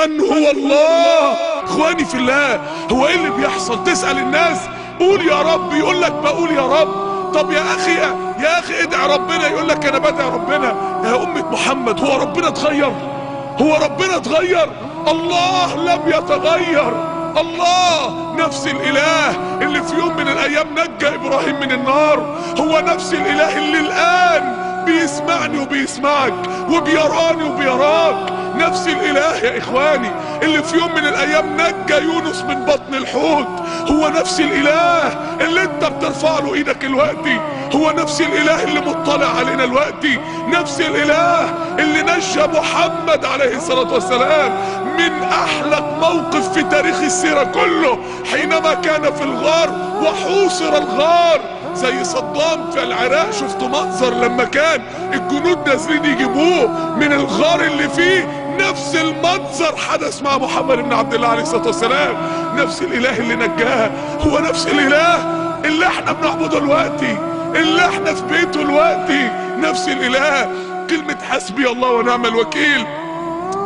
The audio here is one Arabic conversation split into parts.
من هو الله. اخواني في الله، هو ايه اللي بيحصل؟ تسأل الناس قول يا رب، يقول لك بقول يا رب. طب يا اخي ادعي ربنا، يقول لك انا بدعي ربنا. يا امة محمد، هو ربنا اتغير؟ هو ربنا اتغير؟ الله لم يتغير. الله نفس الاله اللي في يوم من الايام نجى ابراهيم من النار، هو نفس الاله اللي الان بيسمعني وبيسمعك وبيراني وبيراك. نفس الاله يا اخواني اللي في يوم من الايام نجى يونس من بطن الحوت، هو نفس الاله اللي انت بترفع له ايدك الوقتي، هو نفس الاله اللي مطلع علينا الوقتي، نفس الاله اللي نجى محمد عليه الصلاة والسلام من احلق موقف في تاريخ السيرة كله، حينما كان في الغار وحوصر الغار زي صدام في العراق. شفتوا منظر لما كان الجنود نازلين يجيبوه من الغار اللي فيه؟ نفس المنظر حدث مع محمد بن عبد الله عليه الصلاة والسلام. نفس الاله اللي نجاه هو نفس الاله اللي احنا بنعبده دلوقتي، اللي احنا في بيته دلوقتي. نفس الاله. كلمة حسبي الله ونعم الوكيل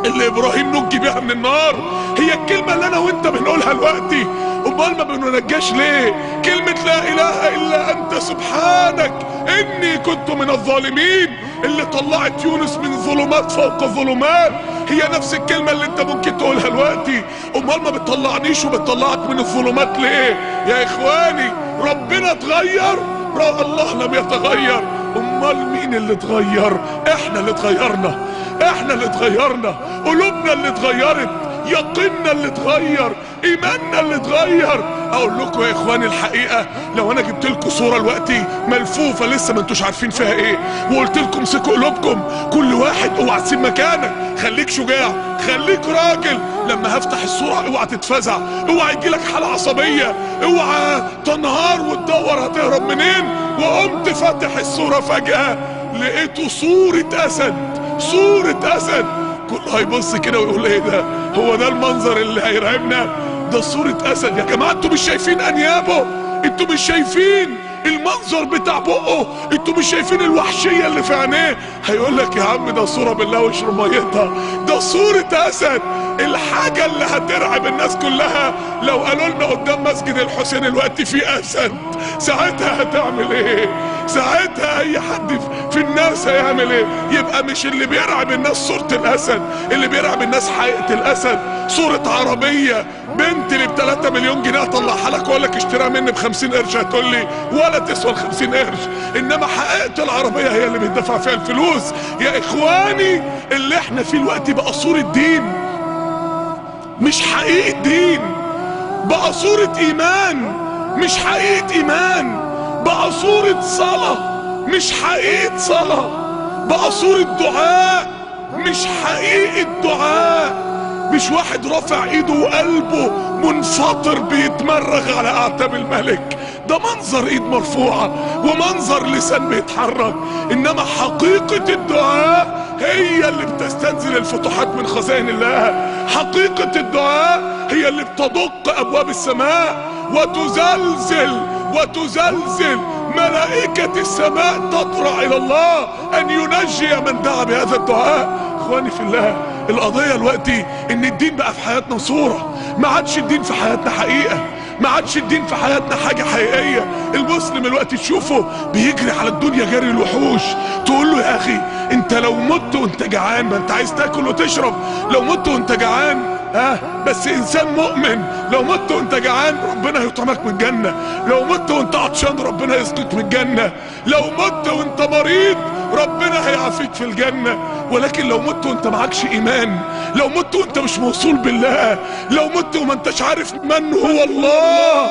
اللي ابراهيم نجي بيها من النار هي الكلمة اللي انا وانت بنقولها دلوقتي. امال ما بننجاش ليه؟ كلمة لا اله الا انت سبحانك اني كنت من الظالمين اللي طلعت يونس من ظلمات فوق ظلمات، هي نفس الكلمة اللي انت ممكن تقولها دلوقتي. امال ما بتطلعنيش وبتطلعك من الظلمات ليه؟ يا اخواني ربنا اتغير؟ الله لم يتغير. امال مين اللي اتغير؟ احنا اللي اتغيرنا، احنا اللي اتغيرنا، قلوبنا اللي اتغيرت، يقيننا اللي اتغير، ايماننا اللي اتغير. اقول لكم يا اخواني الحقيقه، لو انا جبت لكم صوره دلوقتي ملفوفه لسه ما انتوش عارفين فيها ايه، وقلت لكم امسكوا قلوبكم، كل واحد اوعى تسيب مكانك، خليك شجاع، خليك راجل. لما هفتح الصوره اوعى تتفزع، اوعى يجيلك حاله عصبيه، اوعى تنهار وتدور هتهرب منين. وقمت فاتح الصوره فجاه لقيته صوره اسد، صوره اسد. كله هيبص كده ويقول ايه ده؟ هو ده المنظر اللي هيرعبنا؟ ده صورة اسد يا جماعة. انتوا مش شايفين انيابه؟ انتوا مش شايفين المنظر بتاع بقه؟ انتوا مش شايفين الوحشية اللي في عينيه؟ هيقول لك يا عم ده صورة بالله واشرب ميتها، ده صورة اسد. الحاجة اللي هترعب الناس كلها لو قالوا لنا قدام مسجد الحسين الوقت في اسد، ساعتها هتعمل ايه؟ ساعتها اي حد في الناس هيعمل ايه؟ يبقى مش اللي بيرعب الناس صورة الاسد، اللي بيرعب الناس حقيقة الاسد. صورة عربية بنت اللي ب3 مليون جنيه اطلعها لك واقول لك اشتريها مني ب50 قرش، هتقول لي ولا تسوى ال50 قرش. انما حقيقة العربية هي اللي بيدفع فيها الفلوس. يا اخواني اللي احنا فيه الوقت بقى صورة دين، مش حقيقة دين، بقى صورة ايمان مش حقيقة ايمان، بقى صورة صلاة مش حقيقة صلاة، بقى صورة دعاء مش حقيقة دعاء. مش واحد رافع ايده وقلبه منفطر بيتمرغ على اعتاب الملك، ده منظر ايد مرفوعة ومنظر لسان بيتحرك. انما حقيقة الدعاء هي اللي بتستنزل الفتوحات من خزائن الله. حقيقة الدعاء هي اللي بتدق ابواب السماء وتزلزل ملائكة السماء تطرع الى الله ان ينجي من دعا بهذا الدعاء. اخواني في الله، القضية دلوقتي ان الدين بقى في حياتنا صورة، ما عادش الدين في حياتنا حقيقة، ما عادش الدين في حياتنا حاجة حقيقية. المسلم دلوقتي تشوفه بيجري على الدنيا جري الوحوش، تقول له يا اخي انت لو مت وانت جعان، ما انت عايز تاكل وتشرب، لو مت وانت جعان بس انسان مؤمن، لو مت وانت جعان ربنا هيطعمك من الجنة، لو مت وانت عطشان ربنا يسقيك من الجنة، لو مت وانت مريض ربنا هيعافيك في الجنة. ولكن لو مت وانت معكش ايمان، لو مت وانت مش موصول بالله، لو مت وما انتش عارف من هو الله،